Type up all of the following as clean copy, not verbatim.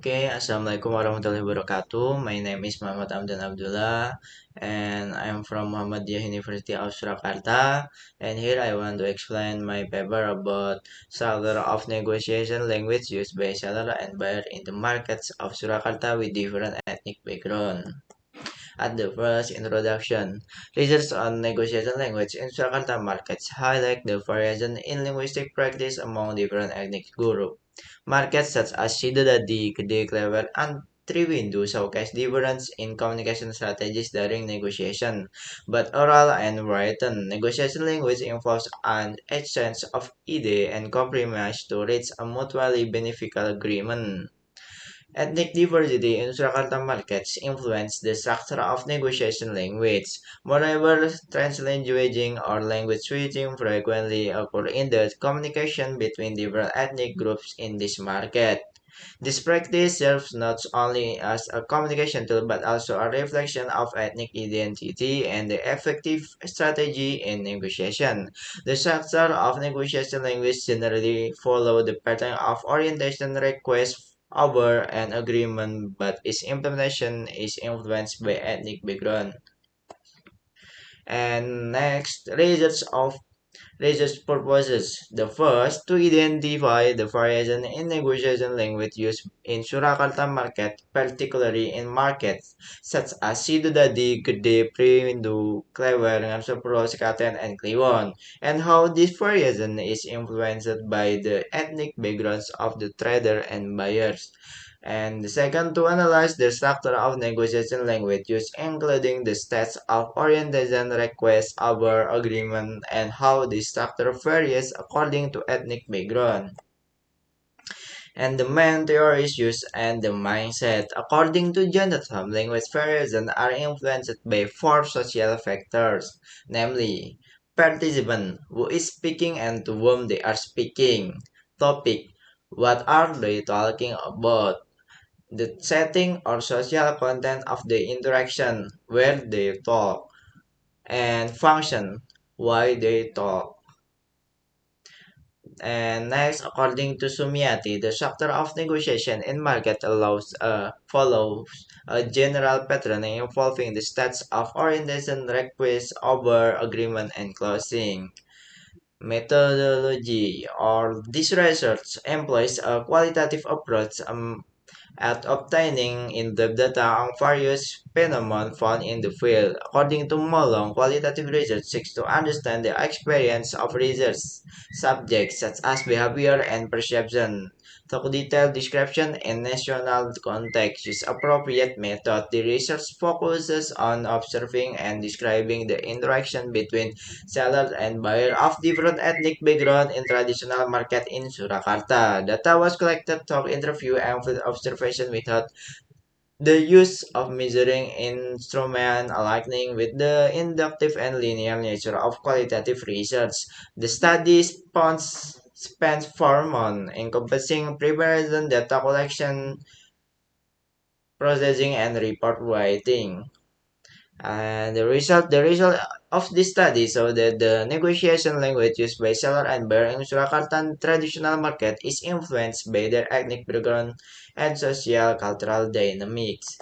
Okay, Assalamualaikum warahmatullahi wabarakatuh. My name is Muhammad Amdan Afdzulah, and I'm from Muhammadiyah University of Surakarta. And here I want to explain my paper about structure of negotiation language used by seller and buyer in the markets of Surakarta with different ethnic background. At the first introduction, research on negotiation language in Surakarta markets highlight the variation in linguistic practice among different ethnic groups. Markets such as Sidodadi, Gede Clever, and Triwindu showcase difference in communication strategies during negotiation, but oral and written negotiation language involves an exchange of ideas and compromise to reach a mutually beneficial agreement. Ethnic diversity in Surakarta markets influence the structure of negotiation language. Moreover, translanguaging or language switching frequently occur in the communication between different ethnic groups in this market. This practice serves not only as a communication tool but also a reflection of ethnic identity and the effective strategy in negotiation. The structure of negotiation language generally follow the pattern of orientation request over an agreement, but its implementation is influenced by ethnic background. And next, research purposes. The first, to identify the variation in negotiation language used in Surakarta market, particularly in markets such as Sidodadi, Gede, Priwindu, Clever, Ngarsopro, Sekaten, and Kliwon, and how this variation is influenced by the ethnic backgrounds of the trader and buyers. And the second, to analyze the structure of negotiation language used, including the states of orientation, request, over, agreement, and how the structure varies according to ethnic background. And the main theories used and the mindset. According to Jonathan, language variations are influenced by four social factors, namely participant, who is speaking and to whom they are speaking, topic, what are they talking about, the setting or social content of the interaction where they talk, and function, why they talk. And next, according to Sumiati, the structure of negotiation in market follows a general pattern involving the stats of orientation, request, over, agreement, and closing. Methodology or this research employs a qualitative approach at obtaining in-depth data on various phenomena found in the field. According to Molong, qualitative research seeks to understand the experience of research subjects such as behavior and perception. To detailed description in national context is appropriate method. The research focuses on observing and describing the interaction between sellers and buyers of different ethnic background in traditional market in Surakarta. Data was collected through interview and field observation without the use of measuring instrument aligning with the inductive and linear nature of qualitative research. The study spans 4 months, encompassing preparation, data collection, processing, and report writing. And the result of this study showed that the negotiation language used by seller and buyer in Surakarta traditional market is influenced by their ethnic background and social cultural dynamics.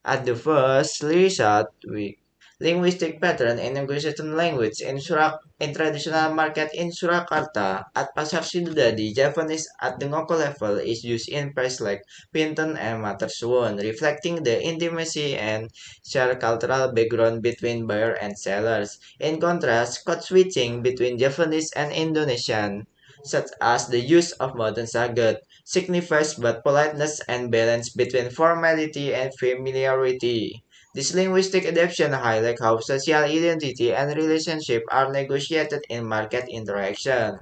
At the first result, we linguistic pattern in negotiation language in traditional market in Surakarta at Pasar Sidodadi, Japanese at the Ngoko level is used in price like Pinton and Mattersuon, reflecting the intimacy and shared cultural background between buyer and sellers. In contrast, code switching between Japanese and Indonesian, such as the use of modern sagot, signifies both politeness and balance between formality and familiarity. This linguistic adaptation highlights how social identity and relationship are negotiated in market interaction.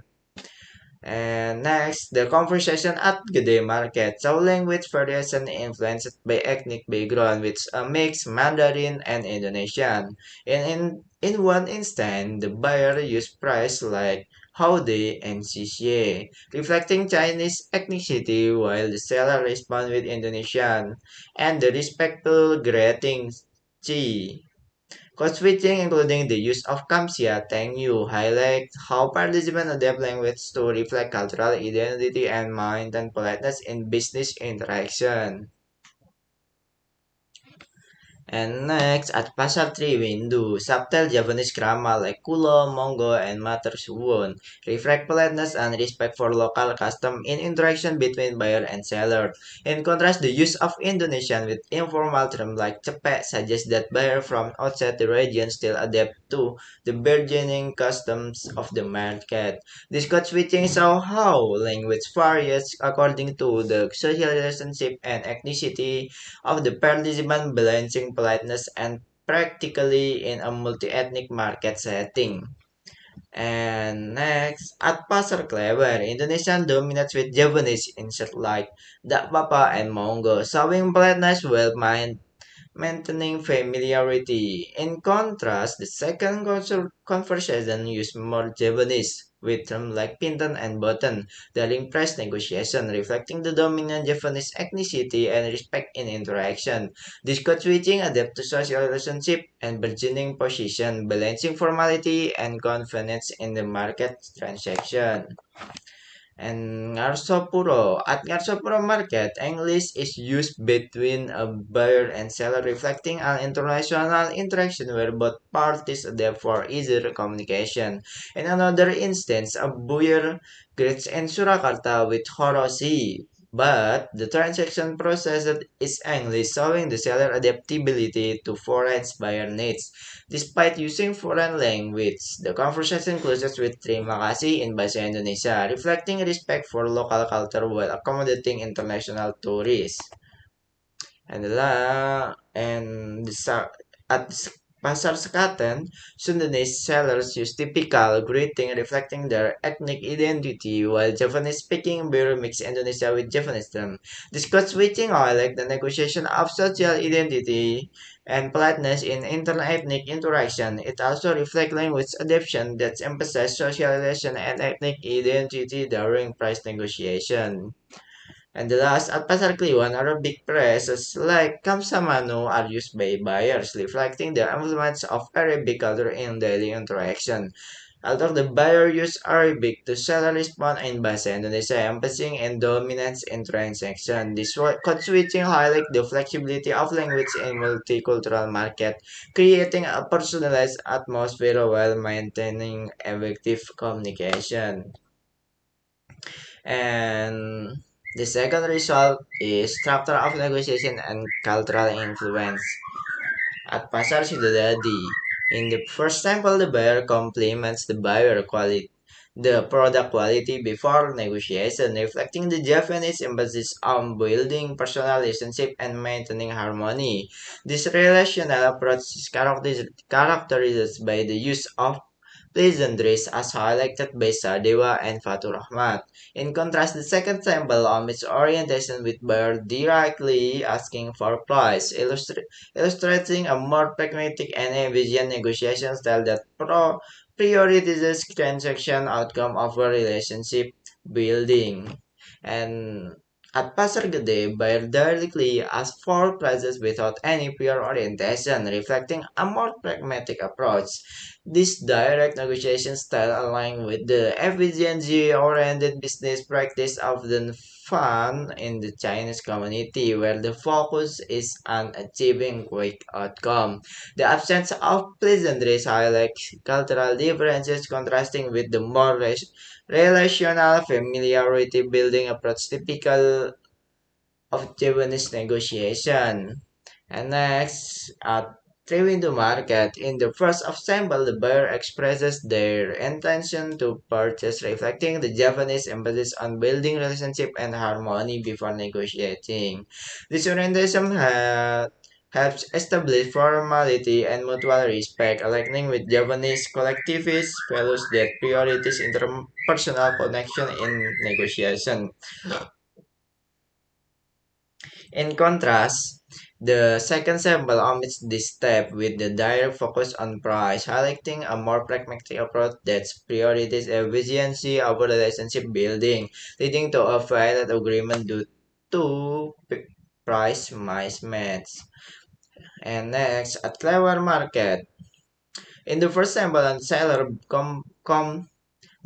And next, the conversation at Gede Market. So language variation influenced by ethnic background, which a mix Mandarin and Indonesian. In one instance, the buyer used price like howdy and CCA, reflecting Chinese ethnicity, while the seller responded with Indonesian and the respectful greetings, Chi. Code switching, including the use of Kamsia, Tengyu, highlight how participants adapt language to reflect cultural identity and maintain politeness in business interaction. And next, at Pasar Triwindu, subtle Javanese grammar like kulo, mongo, and mater suwon reflect politeness and respect for local custom in interaction between buyer and seller. In contrast, the use of Indonesian with informal terms like cepek suggests that buyer from outside the region still adapt to the burgeoning customs of the market. This code switching show how language varies according to the social relationship and ethnicity of the participant, balancing politeness and practically in a multi-ethnic market setting. And next, at Pasar Kleber, Indonesian dominates with Javanese insert like Dak Papa and Monggo, showing politeness while maintaining familiarity. In contrast, the second conversation used more Japanese, with terms like pinton and button during price negotiation, reflecting the dominant Japanese ethnicity and respect in interaction. This code switching adapt to social relationship and burgeoning position, balancing formality and confidence in the market transaction. And Ngarsopuro. At Ngarsopuro Market, English is used between a buyer and seller, reflecting an international interaction where both parties adapt for easier communication. In another instance, a buyer greets in Surakarta with Horoshi, but the transaction process is English, showing the seller adaptability to foreign buyer needs. Despite using foreign language, the conversation closes with terima kasih in Bahasa Indonesia, reflecting respect for local culture while accommodating international tourists. At Pasar Sekaten, Sundanese sellers use typical greeting reflecting their ethnic identity, while Javanese-speaking bureau mix Indonesia with Javanese term. This code switching highlight the negotiation of social identity and politeness in inter-ethnic interaction. It also reflects language adaptation that emphasizes socialization and ethnic identity during price negotiation. And the last, at Pasar Kliwon, Arabic presses like Kamsamanu are used by buyers, reflecting the influence of Arabic culture in daily interaction. Although the buyer use Arabic, the seller respond in Bahasa Indonesia, emphasizing and dominance in transaction. This code switching highlight the flexibility of language in multicultural market, creating a personalized atmosphere while maintaining effective communication. And the second result is structure of negotiation and cultural influence. At Pasar Sidodadi, in the first sample, the buyer compliments the buyer quality, the product quality before negotiation, reflecting the Japanese emphasis on building personal relationship and maintaining harmony. This relational approach is characterized by the use of pleasantries as highlighted by Sadewa and Fatur Rahmat. In contrast, the second sample omits orientation with buyer directly asking for price, illustrating a more pragmatic and efficient negotiation style that prioritizes transaction outcome over relationship building. And at Pasar Gede, buyer directly asks for prices without any prior orientation, reflecting a more pragmatic approach. This direct negotiation style aligns with the efficiency-oriented business practice often found in the Chinese community, where the focus is on achieving quick outcome. The absence of pleasantries highlights cultural differences, contrasting with the more relational familiarity building approach typical of Japanese negotiation. And next, at Triwindu Market, in the first of sample, the buyer expresses their intention to purchase, reflecting the Japanese emphasis on building relationship and harmony before negotiating. This orientation helps establish formality and mutual respect, aligning with Japanese collectivist values that priorities interpersonal connection in negotiation. In contrast, the second sample omits this step with the direct focus on price, highlighting a more pragmatic approach that prioritizes efficiency over relationship building, leading to a violent agreement due to price mismatch. And next, at Clever Market. In the first sample, the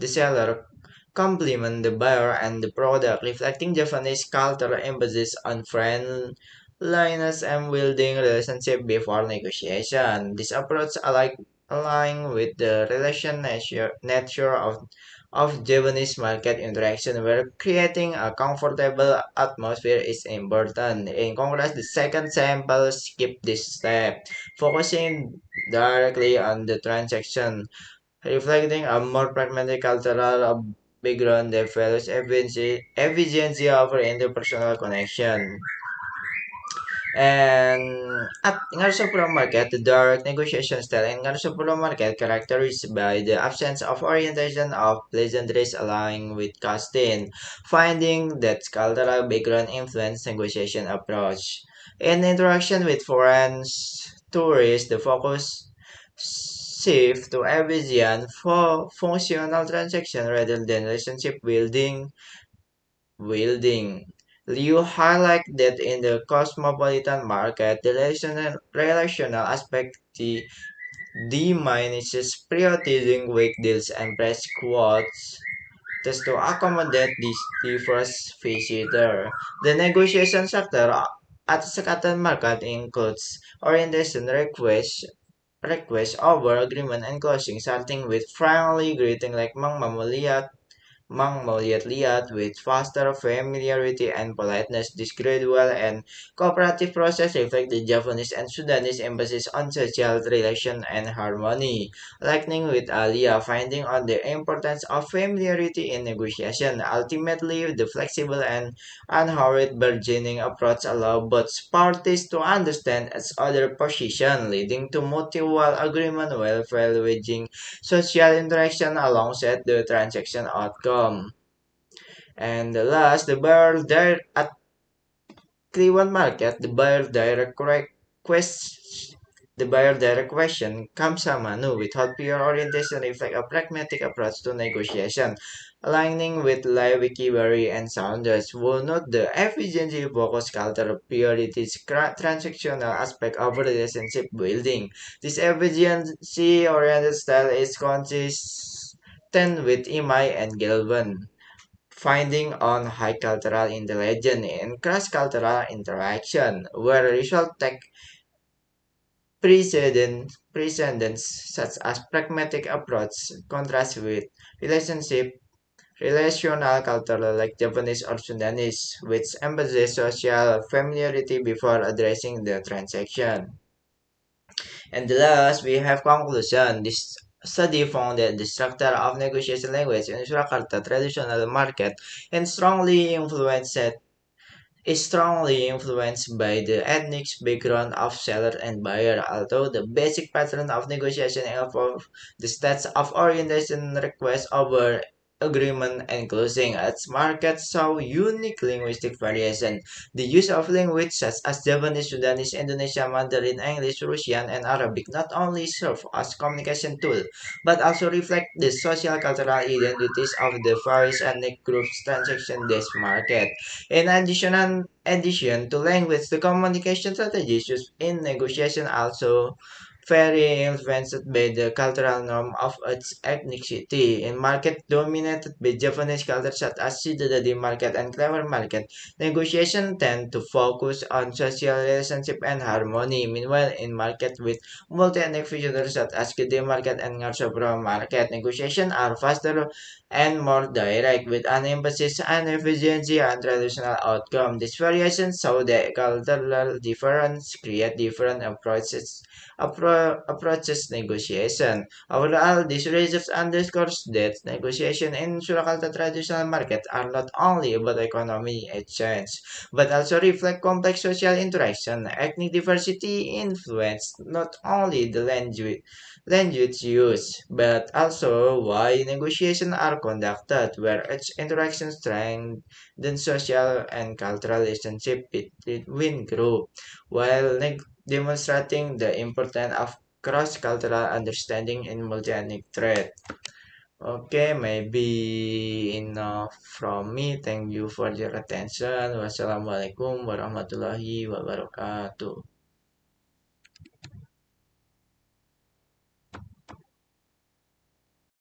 seller compliment the buyer and the product, reflecting Japanese cultural emphasis on friendliness and building relationship before negotiation. This approach align with the nature of Japanese market interaction, where creating a comfortable atmosphere is important. In contrast, the second sample skip this step, focusing directly on the transaction, reflecting a more pragmatic cultural background that values efficiency over interpersonal connection. And at Ngarsa Market, the direct negotiation style in Ngarsa Market characterized by the absence of orientation of pleasantries aligning with costing, finding that cultural background influence negotiation approach. In interaction with foreign tourists, the focus shift to efficient for functional transaction rather than relationship building. Liu highlight that in the cosmopolitan market, the relational aspect diminishes, prioritizing weak deals and price quotes just to accommodate this diverse visitor. The negotiation sector at second market includes orientation requests over agreement and closing, starting with friendly greeting like Mang lihat with faster familiarity and politeness. This gradual and cooperative process reflects the Japanese and Sudanese emphasis on social relation and harmony. Lightning with Alia, finding on the importance of familiarity in negotiation. Ultimately, the flexible and unhurried bargaining approach allow both parties to understand each other's position, leading to mutual agreement while privileging social interaction alongside the transaction outcome. And the last, at Cleveland Market, the buyer direct question comes Manu with pure orientation reflect a pragmatic approach to negotiation, aligning with Lewicki, Berry, and Saunders, who note the efficiency focused culture priorities transactional aspect of relationship building. This efficiency oriented style is consistent with Imai and Gilvan finding on high cultural intelligence and cross-cultural interaction, where result take precedence such as pragmatic approach contrast with relationship relational culture like Japanese or Sudanese, which emphasizes social familiarity before addressing the transaction. And the last, we have conclusion. This study found that the structure of negotiation language in Surakarta traditional market and is strongly influenced by the ethnic background of seller and buyer, although the basic pattern of negotiation involves the stats of orientation request over agreement and closing. Its market saw unique linguistic variation. The use of language such as Japanese, Sudanese, Indonesian, Mandarin, English, Russian, and Arabic not only serve as communication tool, but also reflect the social cultural identities of the various ethnic groups transaction this market. In addition to language, the communication strategies used in negotiation also very influenced by the cultural norm of its ethnicity. In market dominated by Japanese culture such as Shidadadi market and clever market, negotiation tend to focus on social relationship and harmony. Meanwhile, in market with multi-ethnic visitors such as Gede market and Ngarsopro market, negotiation are faster and more direct with an emphasis on efficiency and traditional outcome. These variations show that cultural difference create different approaches negotiation. Overall, this research underscores that negotiation in Surakarta traditional markets are not only about economy exchange, but also reflect complex social interaction. Ethnic diversity influence not only the language used, but also why negotiations are conducted, where each interaction strengthens social and cultural relationship between groups, while demonstrating the importance of cross-cultural understanding in multi-ethnic trade. Okay, maybe enough from me. Thank you for your attention. Wassalamualaikum warahmatullahi wabarakatuh.